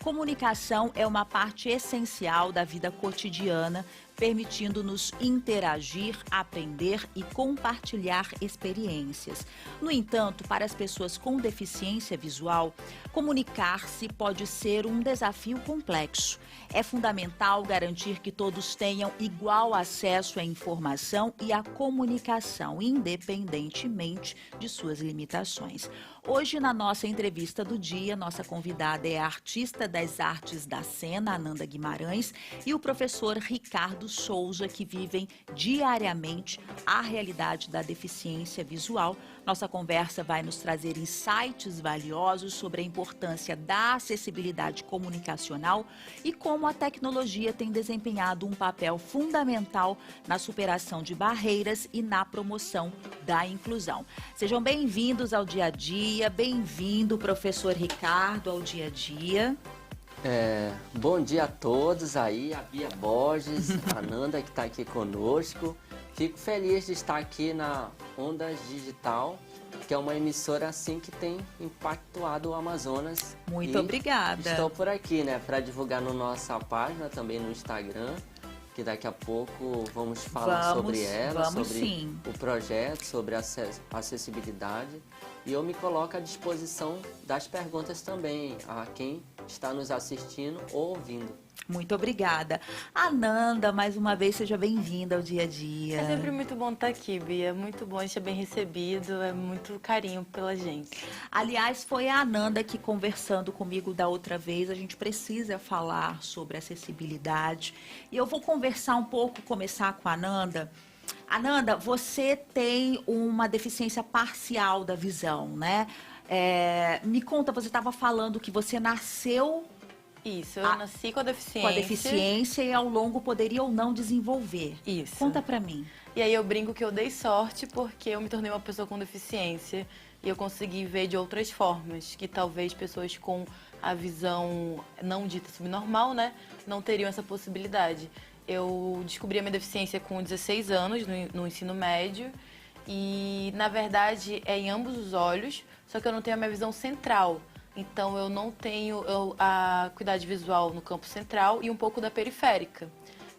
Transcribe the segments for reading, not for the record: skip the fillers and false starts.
Comunicação é uma parte essencial da vida cotidiana, permitindo-nos interagir, aprender e compartilhar experiências. No entanto, para as pessoas com deficiência visual, comunicar-se pode ser um desafio complexo. É fundamental garantir que todos tenham igual acesso à informação e à comunicação, independentemente de suas limitações. Hoje, na nossa entrevista do dia, nossa convidada é a artista das artes da cena, Ananda Guimarães, e o professor Ricardo Souza, que vivem diariamente a realidade da deficiência visual. Nossa conversa vai nos trazer insights valiosos sobre a importância da acessibilidade comunicacional e como a tecnologia tem desempenhado um papel fundamental na superação de barreiras e na promoção da inclusão. Sejam bem-vindos ao Dia a Dia, bem-vindo, professor Ricardo, ao Dia a Dia. Bom dia a todos aí, a Bia Borges, a Ananda que está aqui conosco. Fico feliz de estar aqui na Ondas Digital, que é uma emissora assim que tem impactuado o Amazonas. Muito obrigada. Estou por aqui, né, para divulgar na nossa página, também no Instagram, que daqui a pouco vamos falar sobre ela, sobre o projeto, sobre a acessibilidade. E eu me coloco à disposição das perguntas também a quem está nos assistindo ou ouvindo. Muito obrigada. Ananda, mais uma vez, seja bem-vinda ao Dia a Dia. É sempre muito bom estar aqui, Bia. Muito bom, a gente é bem recebido, é muito carinho pela gente. Aliás, foi a Ananda que, conversando comigo da outra vez, a gente precisa falar sobre acessibilidade. E eu vou conversar um pouco, começar com a Ananda. Ananda, você tem uma deficiência parcial da visão, né? Me conta, você estava falando que você nasceu... Isso, eu nasci com a deficiência. Com a deficiência e ao longo poderia ou não desenvolver. Isso. Conta pra mim. E aí eu brinco que eu dei sorte porque eu me tornei uma pessoa com deficiência e eu consegui ver de outras formas, que talvez pessoas com a visão não dita subnormal, né, não teriam essa possibilidade. Eu descobri a minha deficiência com 16 anos, no ensino médio, e na verdade é em ambos os olhos, só que eu não tenho a minha visão central. Então, eu não tenho a acuidade visual no campo central e um pouco da periférica.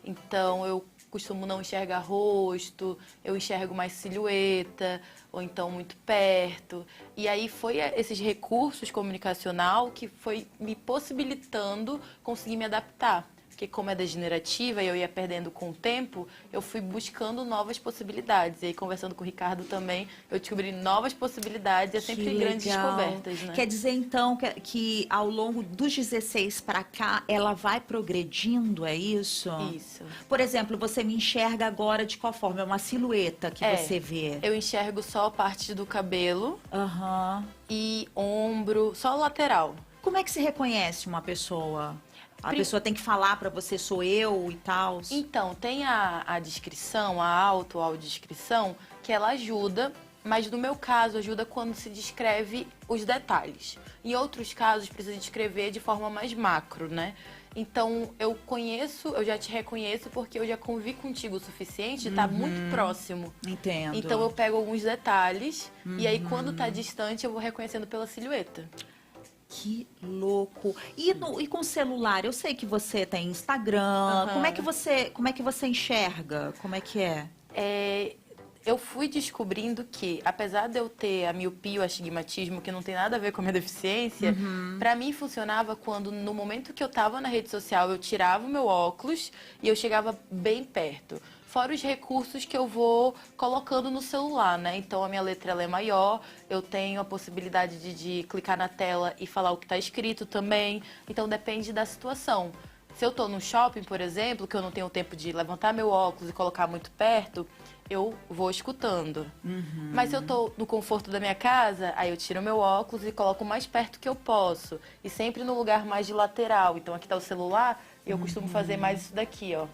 Então, eu costumo não enxergar rosto, eu enxergo mais silhueta, ou então muito perto. E aí, foi esses recursos comunicacional que foi me possibilitando conseguir me adaptar. Porque como é degenerativa e eu ia perdendo com o tempo, eu fui buscando novas possibilidades. E aí, conversando com o Ricardo também, eu descobri novas possibilidades e é sempre grandes descobertas, né? Quer dizer, então, que ao longo dos 16 para cá, ela vai progredindo, é isso? Isso. Por exemplo, você me enxerga agora de qual forma? É uma silhueta que você vê? Eu enxergo só a parte do cabelo e ombro, só o lateral. Como é que se reconhece uma pessoa? A pessoa tem que falar para você, sou eu e tal? Então, tem a descrição, a audiodescrição, que ela ajuda, mas no meu caso ajuda quando se descreve os detalhes. Em outros casos precisa descrever de forma mais macro, né? Então, eu já te reconheço porque eu já convivi contigo o suficiente de estar muito próximo. Entendo. Então, eu pego alguns detalhes e aí quando tá distante eu vou reconhecendo pela silhueta. Que louco. E com o celular? Eu sei que você tem Instagram. Como é que você enxerga? Como é que é? Eu fui descobrindo que, apesar de eu ter a miopia e o astigmatismo, que não tem nada a ver com a minha deficiência, pra mim funcionava quando, no momento que eu tava na rede social, eu tirava o meu óculos e eu chegava bem perto. Fora os recursos que eu vou colocando no celular, né? Então, a minha letra ela é maior, eu tenho a possibilidade de clicar na tela e falar o que está escrito também. Então, depende da situação. Se eu estou no shopping, por exemplo, que eu não tenho tempo de levantar meu óculos e colocar muito perto, eu vou escutando. Mas se eu estou no conforto da minha casa, aí eu tiro meu óculos e coloco o mais perto que eu posso. E sempre no lugar mais de lateral. Então, aqui está o celular e eu costumo fazer mais isso daqui, ó.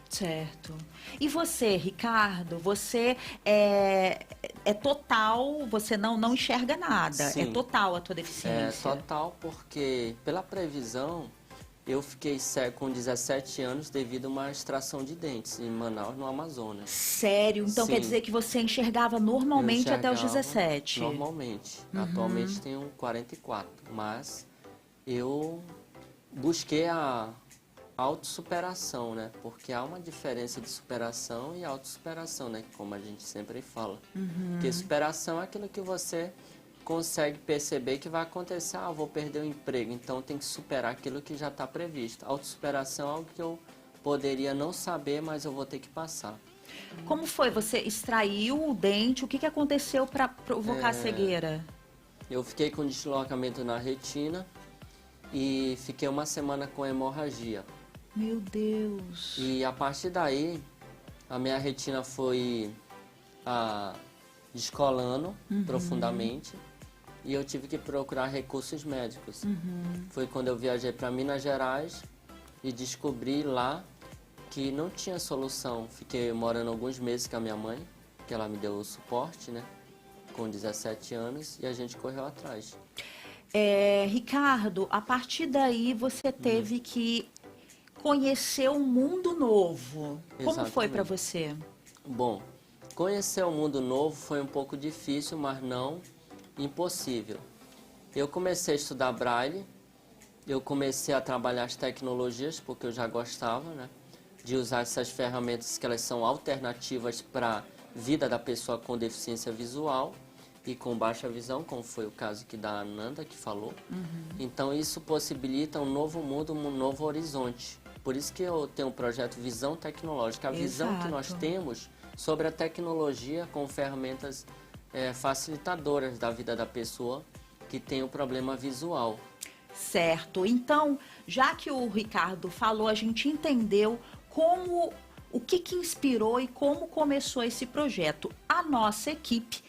Certo. E você, Ricardo, você é total, você não enxerga nada. Sim. É total a tua deficiência. É total porque, pela previsão, eu fiquei cego com 17 anos devido a uma extração de dentes em Manaus, no Amazonas. Sério? Então Sim. quer dizer que você enxergava normalmente até os 17? Normalmente. Atualmente tenho 44, mas eu busquei a autossuperação, né? Porque há uma diferença de superação e autossuperação, né? Como a gente sempre fala. Porque superação é aquilo que você consegue perceber que vai acontecer. Ah, vou perder o emprego, então tem que superar aquilo que já está previsto. Autossuperação é algo que eu poderia não saber, mas eu vou ter que passar. Como foi? Você extraiu o dente? O que aconteceu para provocar a cegueira? Eu fiquei com deslocamento na retina e fiquei uma semana com hemorragia. Meu Deus! E a partir daí, a minha retina foi descolando profundamente e eu tive que procurar recursos médicos. Foi quando eu viajei para Minas Gerais e descobri lá que não tinha solução. Fiquei morando alguns meses com a minha mãe, que ela me deu o suporte, né? Com 17 anos, e a gente correu atrás. Ricardo, a partir daí você teve que conhecer um mundo novo. Exatamente. Como foi para você? Bom, conhecer o mundo novo foi um pouco difícil, mas não impossível. Eu comecei a estudar Braille, eu comecei a trabalhar as tecnologias, porque eu já gostava, né, de usar essas ferramentas que elas são alternativas para a vida da pessoa com deficiência visual e com baixa visão, como foi o caso aqui da Ananda, que falou. Então isso possibilita um novo mundo, um novo horizonte. Por isso que eu tenho o projeto Visão Tecnológica. A visão que nós temos sobre a tecnologia com ferramentas facilitadoras da vida da pessoa que tem o problema visual. Certo. Então, já que o Ricardo falou, a gente entendeu o que inspirou e como começou esse projeto. A nossa equipe,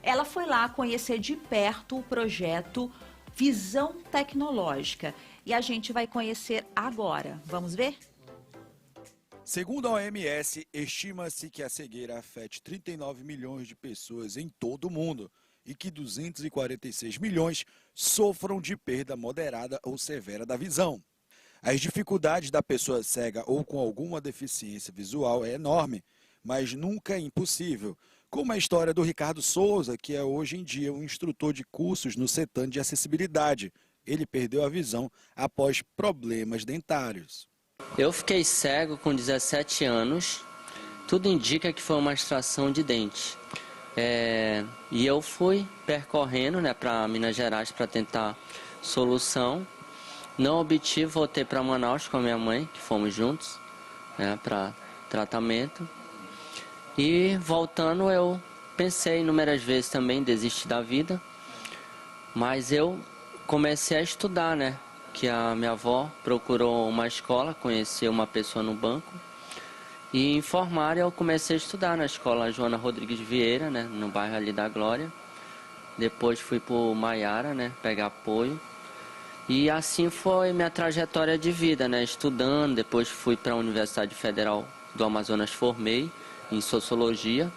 ela foi lá conhecer de perto o projeto Visão Tecnológica. E a gente vai conhecer agora. Vamos ver? Segundo a OMS, estima-se que a cegueira afete 39 milhões de pessoas em todo o mundo e que 246 milhões sofram de perda moderada ou severa da visão. As dificuldades da pessoa cega ou com alguma deficiência visual é enorme, mas nunca é impossível, como a história do Ricardo Souza, que é hoje em dia um instrutor de cursos no CETAN de acessibilidade. Ele perdeu a visão após problemas dentários. Eu fiquei cego com 17 anos, tudo indica que foi uma extração de dente. E eu fui percorrendo, né, para Minas Gerais para tentar solução. Não obtive, voltei para Manaus com a minha mãe, que fomos juntos, né, para tratamento. E voltando eu pensei inúmeras vezes também em desistir da vida, mas eu comecei a estudar, né? Que a minha avó procurou uma escola, conheceu uma pessoa no banco e informaram, eu comecei a estudar na escola Joana Rodrigues Vieira, né? No bairro ali da Glória. Depois fui para o Maiara, né? Pegar apoio. E assim foi minha trajetória de vida, né? Estudando, depois fui para a Universidade Federal do Amazonas, formei em Sociologia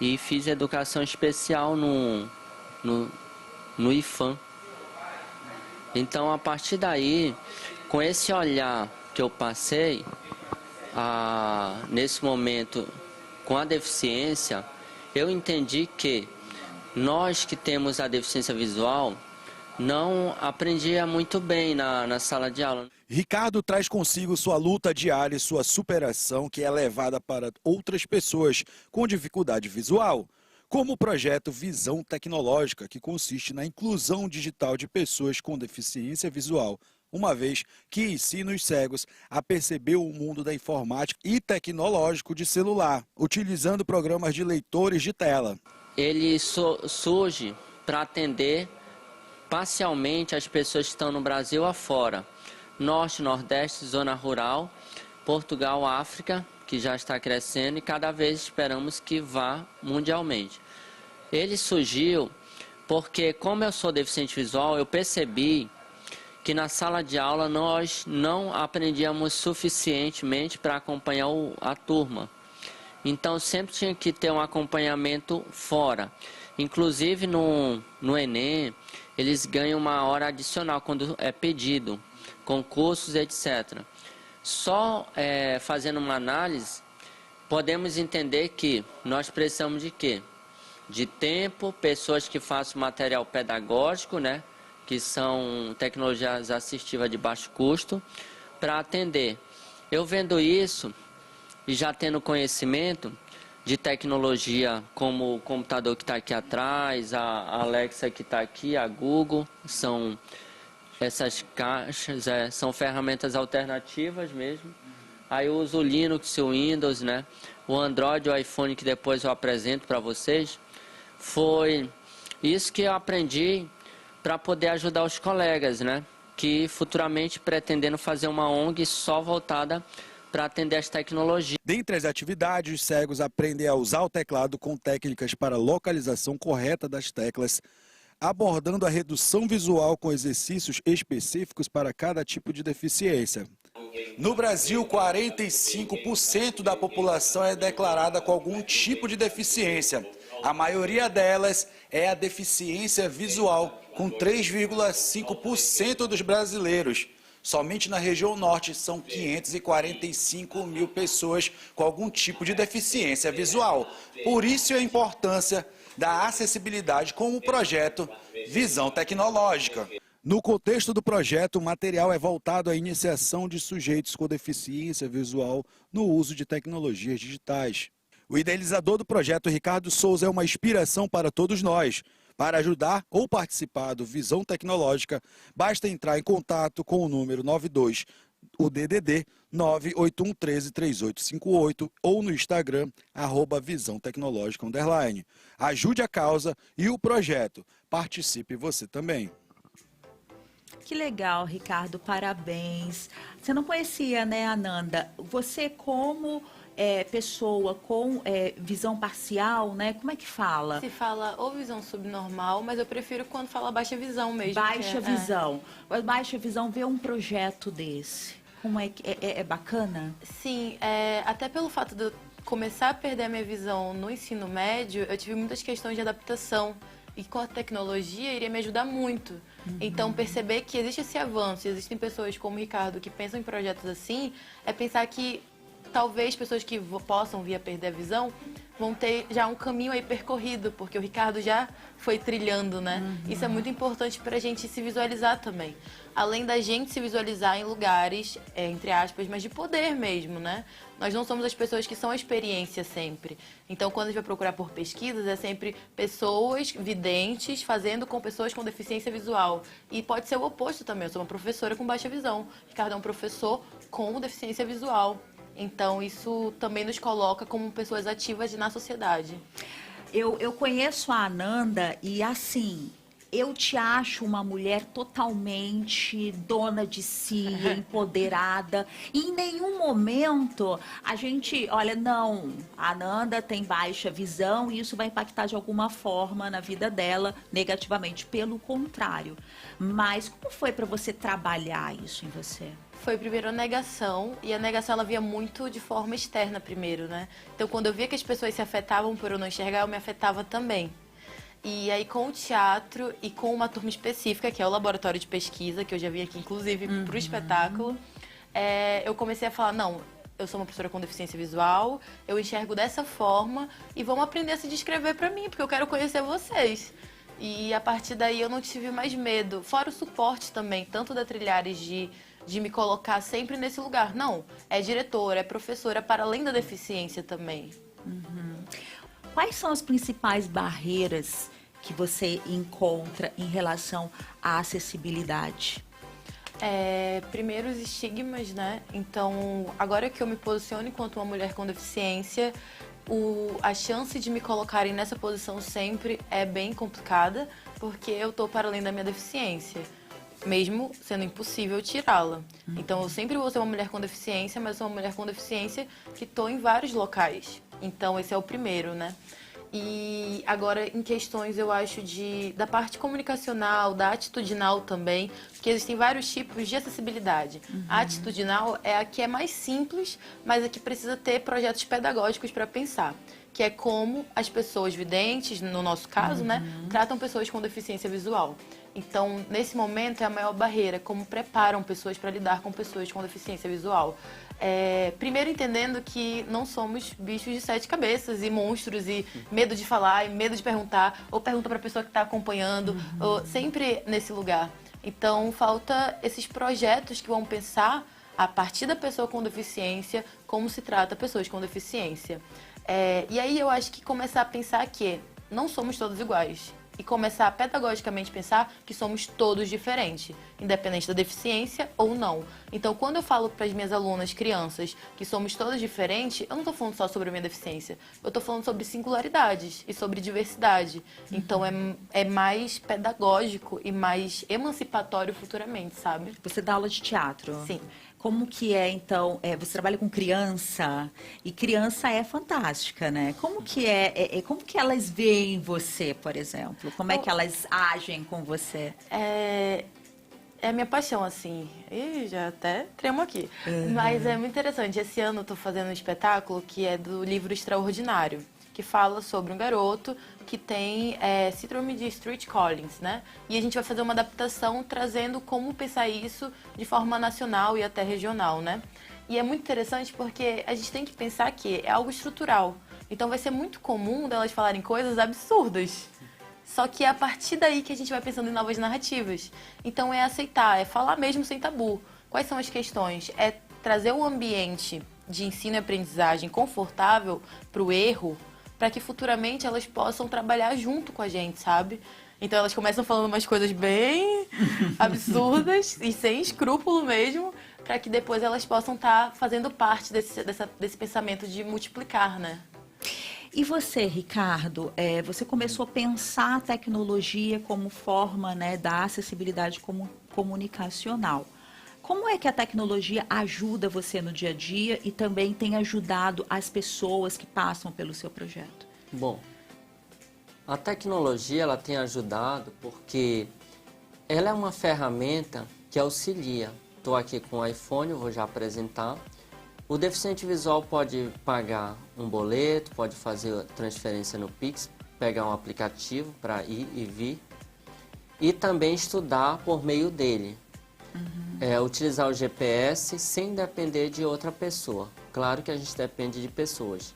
e fiz educação especial no IFAM. Então, a partir daí, com esse olhar que eu passei, nesse momento, com a deficiência, eu entendi que nós que temos a deficiência visual, não aprendia muito bem na sala de aula. Ricardo traz consigo sua luta diária e sua superação, que é levada para outras pessoas com dificuldade visual, como o projeto Visão Tecnológica, que consiste na inclusão digital de pessoas com deficiência visual, uma vez que ensina os cegos a perceber o mundo da informática e tecnológico de celular, utilizando programas de leitores de tela. Ele surge para atender parcialmente as pessoas que estão no Brasil afora, Norte, Nordeste, Zona Rural, Portugal, África, que já está crescendo e cada vez esperamos que vá mundialmente. Ele surgiu porque, como eu sou deficiente visual, eu percebi que na sala de aula nós não aprendíamos suficientemente para acompanhar a turma. Então sempre tinha que ter um acompanhamento fora. Inclusive no Enem, eles ganham uma hora adicional quando é pedido. concursos, etc. Só fazendo uma análise, podemos entender que nós precisamos de quê? De tempo, pessoas que façam material pedagógico, né? Que são tecnologias assistivas de baixo custo, para atender. Eu vendo isso e já tendo conhecimento de tecnologia como o computador que está aqui atrás, a Alexa que está aqui, a Google, são essas caixas, são ferramentas alternativas mesmo. Aí eu uso o Linux e o Windows, né? O Android e o iPhone, que depois eu apresento para vocês. Foi isso que eu aprendi para poder ajudar os colegas, né? Que futuramente pretendendo fazer uma ONG só voltada para atender as tecnologias. Dentre as atividades, os cegos aprendem a usar o teclado com técnicas para localização correta das teclas, abordando a redução visual com exercícios específicos para cada tipo de deficiência. No Brasil, 45% da população é declarada com algum tipo de deficiência. A maioria delas é a deficiência visual, com 3,5% dos brasileiros. Somente na região norte são 545 mil pessoas com algum tipo de deficiência visual. Por isso a importância da acessibilidade com o projeto Visão Tecnológica. No contexto do projeto, o material é voltado à iniciação de sujeitos com deficiência visual no uso de tecnologias digitais. O idealizador do projeto, Ricardo Souza, é uma inspiração para todos nós. Para ajudar ou participar do Visão Tecnológica, basta entrar em contato com o número 92, o DDD 981133858 ou no Instagram, @Visão Tecnológica _. Ajude a causa e o projeto. Participe você também. Que legal, Ricardo, parabéns. Você não conhecia, né, Ananda? Você como pessoa com visão parcial, né? Como é que fala? Se fala ou visão subnormal, mas eu prefiro quando fala baixa visão mesmo. Baixa visão. Baixa visão, ver um projeto desse. Como é que é bacana? Sim, até pelo fato de eu começar a perder a minha visão no ensino médio, eu tive muitas questões de adaptação. E com a tecnologia iria me ajudar muito. Então, perceber que existe esse avanço, existem pessoas como o Ricardo que pensam em projetos assim, é pensar que talvez pessoas que possam vir a perder a visão vão ter já um caminho aí percorrido, porque o Ricardo já foi trilhando, né? Isso é muito importante para a gente se visualizar também. Além da gente se visualizar em lugares, entre aspas, mas de poder mesmo, né? Nós não somos as pessoas que são a experiência sempre. Então, quando a gente vai procurar por pesquisas, é sempre pessoas videntes fazendo com pessoas com deficiência visual. E pode ser o oposto também. Eu sou uma professora com baixa visão. O Ricardo é um professor com deficiência visual. Então, isso também nos coloca como pessoas ativas na sociedade. Eu conheço a Ananda e, assim, eu te acho uma mulher totalmente dona de si, empoderada. E em nenhum momento a gente, olha, não, a Ananda tem baixa visão e isso vai impactar de alguma forma na vida dela negativamente. Pelo contrário. Mas como foi para você trabalhar isso em você? Foi primeiro a negação, e a negação ela via muito de forma externa primeiro, né? Então, quando eu via que as pessoas se afetavam por eu não enxergar, eu me afetava também. E aí, com o teatro e com uma turma específica, que é o laboratório de pesquisa, que eu já vim aqui, inclusive, para o espetáculo, eu comecei a falar, não, eu sou uma professora com deficiência visual, eu enxergo dessa forma, e vamos aprender a se descrever para mim, porque eu quero conhecer vocês. E a partir daí eu não tive mais medo. Fora o suporte também, tanto da Trilhares de me colocar sempre nesse lugar. Não, é diretora, é professora, para além da deficiência também. Quais são as principais barreiras que você encontra em relação à acessibilidade? Primeiro, os estigmas, né? Então, agora que eu me posiciono enquanto uma mulher com deficiência, a chance de me colocarem nessa posição sempre é bem complicada, porque eu estou para além da minha deficiência, mesmo sendo impossível tirá-la. Então, eu sempre vou ser uma mulher com deficiência, mas sou uma mulher com deficiência que estou em vários locais. Então, esse é o primeiro, né? E agora, em questões, eu acho, da parte comunicacional, da atitudinal também, porque existem vários tipos de acessibilidade. A atitudinal é a que é mais simples, mas a que precisa ter projetos pedagógicos para pensar, que é como as pessoas videntes, no nosso caso, né, tratam pessoas com deficiência visual. Então, nesse momento, é a maior barreira, como preparam pessoas para lidar com pessoas com deficiência visual. Primeiro entendendo que não somos bichos de 7 cabeças e monstros e medo de falar e medo de perguntar, ou pergunta para a pessoa que está acompanhando, ou sempre nesse lugar. Então, falta esses projetos que vão pensar a partir da pessoa com deficiência, como se trata pessoas com deficiência. E aí eu acho que começar a pensar que não somos todos iguais. E começar a pedagogicamente pensar que somos todos diferentes, independente da deficiência ou não. Então, quando eu falo para as minhas alunas, crianças, que somos todos diferentes, eu não estou falando só sobre a minha deficiência. Eu estou falando sobre singularidades e sobre diversidade. Então, é mais pedagógico e mais emancipatório futuramente, sabe? Você dá aula de teatro? Sim. Como que é, então, você trabalha com criança, e criança é fantástica, né? Como que como que elas veem você, por exemplo? Como é que elas agem com você? É a minha paixão, assim. Ih, já até tremo aqui. Mas é muito interessante. Esse ano eu tô fazendo um espetáculo que é do livro Extraordinário, que fala sobre um garoto que tem síndrome de Street Collins, né? E a gente vai fazer uma adaptação trazendo como pensar isso de forma nacional e até regional, né? E é muito interessante porque a gente tem que pensar que é algo estrutural. Então vai ser muito comum delas falarem coisas absurdas. Só que é a partir daí que a gente vai pensando em novas narrativas. Então é aceitar, é falar mesmo sem tabu. Quais são as questões? É trazer um ambiente de ensino e aprendizagem confortável para o erro, para que futuramente elas possam trabalhar junto com a gente, sabe? Então elas começam falando umas coisas bem absurdas e sem escrúpulo mesmo, para que depois elas possam estar fazendo parte desse pensamento de multiplicar, né? E você, Ricardo, você começou a pensar a tecnologia como forma, né, da acessibilidade comunicacional. Como é que a tecnologia ajuda você no dia a dia e também tem ajudado as pessoas que passam pelo seu projeto? Bom, a tecnologia ela tem ajudado porque ela é uma ferramenta que auxilia. Estou aqui com o iPhone, eu vou já apresentar. O deficiente visual pode pagar um boleto, pode fazer transferência no Pix, pegar um aplicativo para ir e vir e também estudar por meio dele. Utilizar o GPS sem depender de outra pessoa. Claro que a gente depende de pessoas,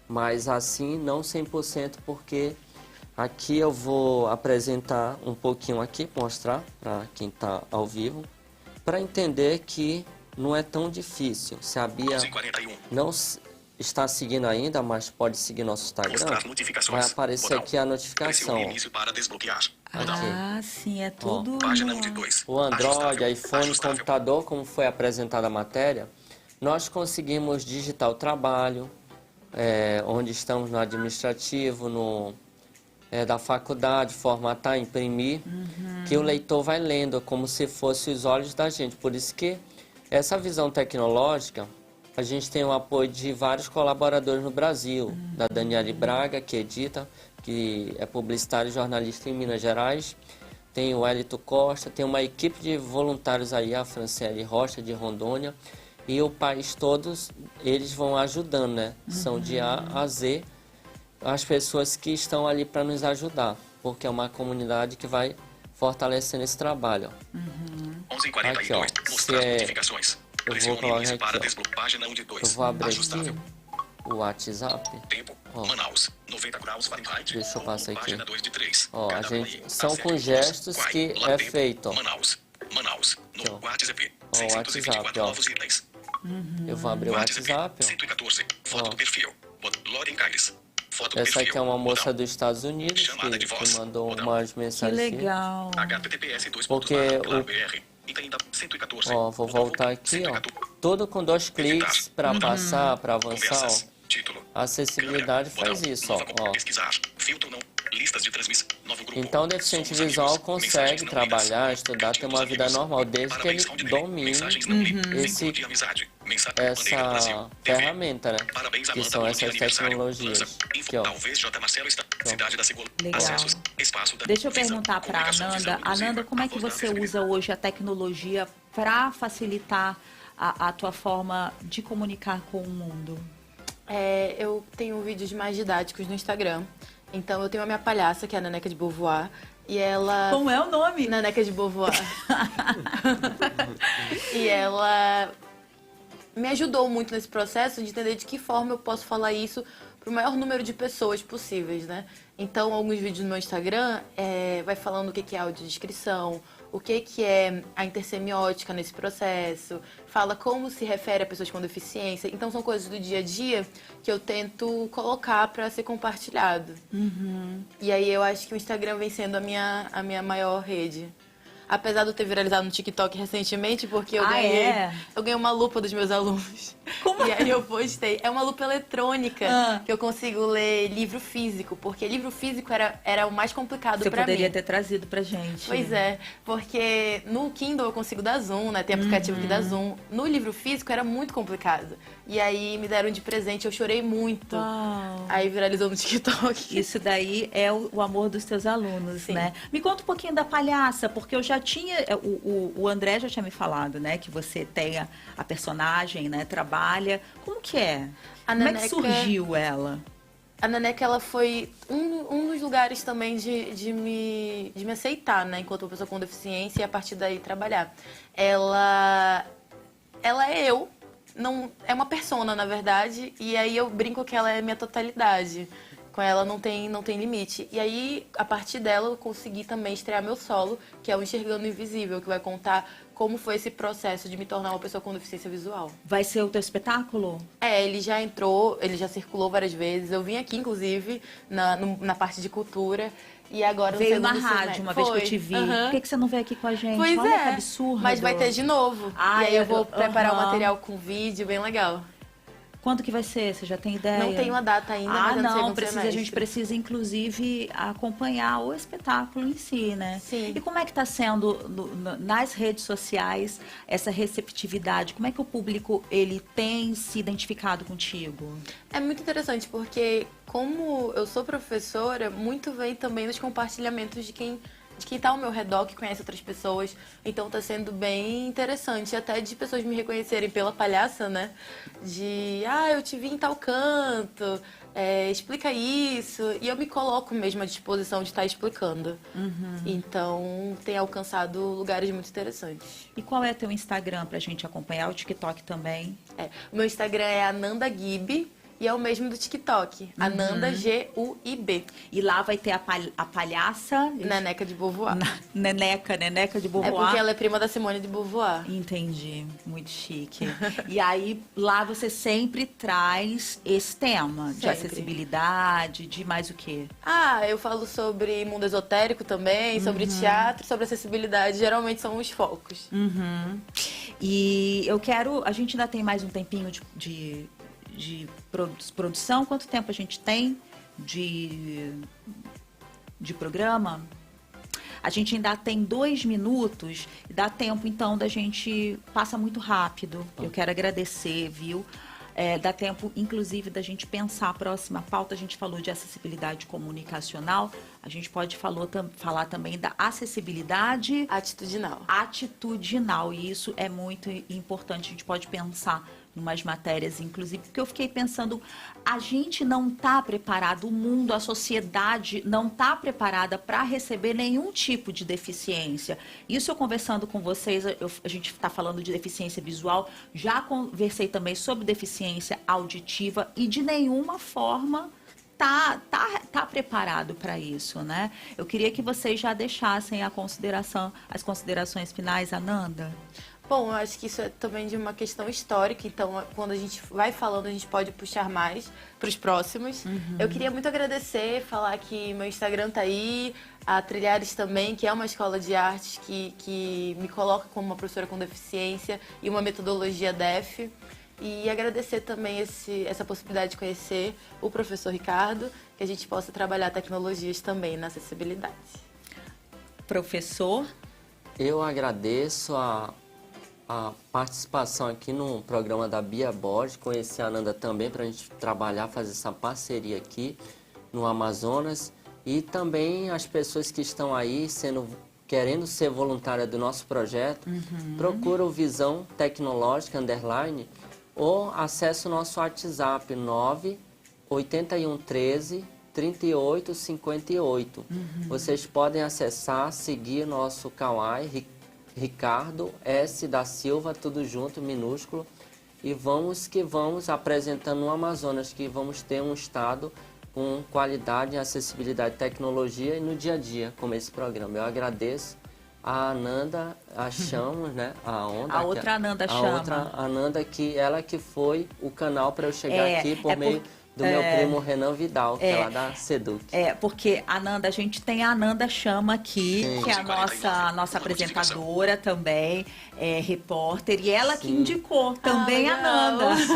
mas assim não 100%, porque aqui eu vou apresentar um pouquinho aqui, mostrar para quem está ao vivo, para entender que não é tão difícil. Se a Bia não está seguindo ainda, mas pode seguir nosso Instagram, vai aparecer aqui a notificação. Ah, sim, é tudo... O Android, iPhone, computador, como foi apresentada a matéria, nós conseguimos digitar o trabalho, onde estamos no administrativo, da faculdade, formatar, imprimir, que o leitor vai lendo como se fosse os olhos da gente. Por isso que essa visão tecnológica, a gente tem o apoio de vários colaboradores no Brasil, da Daniele Braga, que edita, que é publicitário e jornalista em Minas Gerais, tem o Elito Costa, tem uma equipe de voluntários aí, a Franciele Rocha, de Rondônia, e o país todos, eles vão ajudando, né? São de A a Z as pessoas que estão ali para nos ajudar, porque é uma comunidade que vai fortalecendo esse trabalho. 11h42, aqui, ó, mostrar notificações. Eu vou colocar aqui, página 1 de 2. eu vou abrir aqui o WhatsApp. Tempo, Ó. Manaus, 90 graus Fahrenheit. Deixa eu passar aqui. Página 2 de 3. Ó, a gente, são com gestos que é feito, ó. Manaus, Aqui, ó. no WhatsApp, Ó, 624 ó. novos itens. Eu vou abrir o WhatsApp, ó. 114, foto Ó. do perfil. Loren Carles, foto do Essa perfil. aqui é uma moça Botão. dos Estados Unidos Chamada de que voz. mandou Botão. umas Que mensagens. legal. HTTPS 2. Porque o- BR. Itaída, 114. Ó, vou voltar aqui, ó. Tudo com 2 cliques para passar, para avançar, Conversas. ó. Título. A acessibilidade Câmera. faz Botão. isso, ó. Nova pesquisar. Filtro não. Listas de transmissão. Novo grupo. Então o deficiente Somos visual amigos. consegue Mensagens não trabalhar, lidas. estudar, ter uma Amigos. vida normal, desde que ele Parabéns, Raul de Play. domine Mensagens não lidas. esse- Vínculo de amizade. Bandeira do Brasil. essa TV. ferramenta, né? Parabéns, Que Amanda, são pelo essas dia de aniversário. tecnologias. Lança. Info. Aqui, ó. Talvez J. Marcelo está. Cidade da Segunda. Legal. Acessos. Espaço da Deixa eu visão. perguntar para a Comunicação, visão Ananda. inclusiva. Ananda, como é que A voz da você acessibilidade. usa hoje a tecnologia para facilitar a tua forma de comunicar com o mundo? Eu tenho vídeos mais didáticos no Instagram. Então, eu tenho a minha palhaça, que é a Neneca de Beauvoir, e ela... Como é o nome? Neneca de Beauvoir. E ela me ajudou muito nesse processo de entender de que forma eu posso falar isso para o maior número de pessoas possíveis, né? Então, alguns vídeos no meu Instagram vai falando o que é audiodescrição, o que é a intersemiótica nesse processo, fala como se refere a pessoas com deficiência. Então, são coisas do dia a dia que eu tento colocar para ser compartilhado. E aí, eu acho que o Instagram vem sendo a minha maior rede. Apesar de eu ter viralizado no TikTok recentemente, porque eu ganhei uma lupa dos meus alunos. Como? E aí eu postei. É uma lupa eletrônica que eu consigo ler livro físico, porque livro físico era o mais complicado pra mim. Você poderia ter trazido pra gente. Pois é, porque no Kindle eu consigo dar zoom, né? Tem aplicativo que dá zoom. No livro físico era muito complicado. E aí me deram de presente, eu chorei muito. Uau. Aí viralizou no TikTok. Isso daí é o amor dos teus alunos, Sim. né? Me conta um pouquinho da palhaça, porque eu já tinha... O André já tinha me falado, né? Que você tem a personagem, né? Trabalha. Como que é? Como é que surgiu ela? A Neneca, ela foi um dos lugares também de me aceitar, né? Enquanto uma pessoa com deficiência e a partir daí trabalhar. Ela é eu. Não, é uma persona, na verdade, e aí eu brinco que ela é minha totalidade. Com ela não tem limite. E aí, a partir dela, eu consegui também estrear meu solo, que é o Enxergando Invisível, que vai contar como foi esse processo de me tornar uma pessoa com deficiência visual. Vai ser o teu espetáculo? Ele já entrou, ele já circulou várias vezes. Eu vim aqui, inclusive, na parte de cultura. E agora veio na rádio uma vez que eu te vi. Por que você não veio aqui com a gente? Pois Olha que absurdo. Mas vai ter de novo. E aí eu vou preparar o material com vídeo, bem legal. Quando que vai ser? Você já tem ideia? Não tem uma data ainda, mas eu não sei a gente precisa, inclusive, acompanhar o espetáculo em si, né? Sim. E como é que está sendo nas redes sociais essa receptividade? Como é que o público ele tem se identificado contigo? É muito interessante, porque como eu sou professora, muito vem também nos compartilhamentos de quem está ao meu redor, que conhece outras pessoas. Então está sendo bem interessante, até de pessoas me reconhecerem pela palhaça, né? Eu te vi em tal canto, explica isso. E eu me coloco mesmo à disposição de estar explicando. Então tem alcançado lugares muito interessantes. E qual é teu Instagram pra gente acompanhar? O TikTok também? O meu Instagram é Ananda Guibe. E é o mesmo do TikTok, Ananda Guib. E lá vai ter a palhaça... Neneca de Beauvoir. Neneca de Beauvoir. É porque ela é prima da Simone de Beauvoir. Entendi, muito chique. E aí, lá você sempre traz esse tema de acessibilidade, de mais o quê? Eu falo sobre mundo esotérico também, sobre teatro, sobre acessibilidade. Geralmente são os focos. E eu quero... A gente ainda tem mais um tempinho de produção. Quanto tempo a gente tem de programa? A gente ainda tem 2 minutos e dá tempo, então, da gente... Passa muito rápido. Eu quero agradecer, viu? Dá tempo, inclusive, da gente pensar a próxima pauta. A gente falou de acessibilidade comunicacional. A gente pode falar também da acessibilidade... Atitudinal. E isso é muito importante. A gente pode pensar umas matérias, inclusive, porque eu fiquei pensando, a gente não está preparado, o mundo, a sociedade não está preparada para receber nenhum tipo de deficiência. Isso eu conversando com vocês, a gente está falando de deficiência visual, já conversei também sobre deficiência auditiva e de nenhuma forma tá preparado para isso, né? Eu queria que vocês já deixassem as considerações finais, Ananda. Bom, eu acho que isso é também de uma questão histórica, então quando a gente vai falando, a gente pode puxar mais para os próximos. Eu queria muito agradecer, falar que meu Instagram tá aí, a Trilhares também, que é uma escola de artes que me coloca como uma professora com deficiência e uma metodologia DEF. E agradecer também essa possibilidade de conhecer o professor Ricardo, que a gente possa trabalhar tecnologias também na acessibilidade. Professor? Eu agradeço a participação aqui no programa da Bia Borges, conhecer a Ananda também para a gente trabalhar, fazer essa parceria aqui no Amazonas e também as pessoas que estão aí querendo ser voluntária do nosso projeto, procura o Visão Tecnológica _ ou acesse o nosso WhatsApp 98113 3858. Vocês podem acessar, seguir nosso Kawaii, Ricardo S. da Silva, tudo junto, minúsculo. E vamos que vamos apresentando no Amazonas, que vamos ter um estado com qualidade, acessibilidade, tecnologia e no dia a dia, como esse programa. Eu agradeço a Ananda, a Chamos, né? A Onda. A outra Ananda Chama. A outra Ananda, ela que foi o canal para eu chegar aqui por meio do meu primo Renan Vidal, que é lá da Seduc. Porque, Ananda, a gente tem a Ananda Chama aqui, sim, que é a nossa apresentadora também, repórter, e ela que indicou também a Ananda. Sim,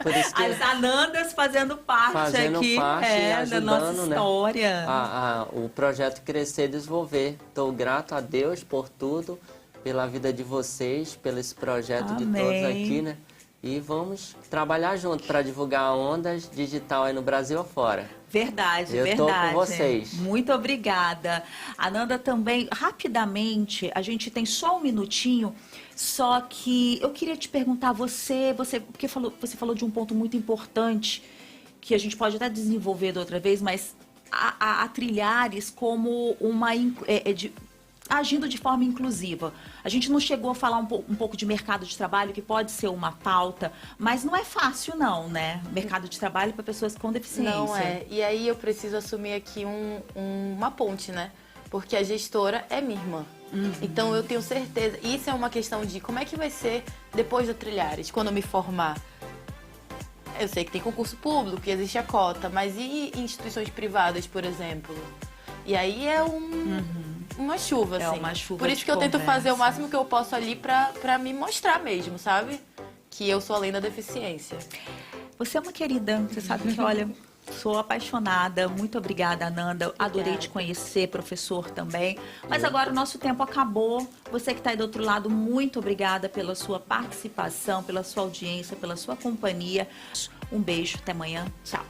por isso que as Anandas fazendo parte aqui ajudando, da nossa história. Né, o projeto crescer e desenvolver. Estou grato a Deus por tudo, pela vida de vocês, pelo esse projeto de todos aqui, né? E vamos trabalhar junto para divulgar Ondas Digital aí no Brasil afora. Verdade, verdade. Eu tô com vocês. Muito obrigada. Ananda, também, rapidamente, a gente tem só um minutinho, só que eu queria te perguntar, porque você falou de um ponto muito importante, que a gente pode até desenvolver da outra vez, mas a Trilhares como agindo de forma inclusiva. A gente não chegou a falar um pouco de mercado de trabalho, que pode ser uma pauta, mas não é fácil não, né? Mercado de trabalho para pessoas com deficiência. Não é. E aí eu preciso assumir aqui uma ponte, né? Porque a gestora é minha irmã. Então eu tenho certeza. Isso é uma questão de como é que vai ser depois do Trilhares, quando eu me formar. Eu sei que tem concurso público, que existe a cota, mas e instituições privadas, por exemplo? E aí é uma chuva, assim. Uma chuva. Por isso que eu tento fazer o máximo que eu posso ali pra me mostrar mesmo, sabe? Que eu sou além da deficiência. Você é uma querida, você sabe que, olha, sou apaixonada. Muito obrigada, Ananda. Obrigada. Adorei te conhecer, professor também. Mas agora o nosso tempo acabou. Você que está aí do outro lado, muito obrigada pela sua participação, pela sua audiência, pela sua companhia. Um beijo, até amanhã. Tchau.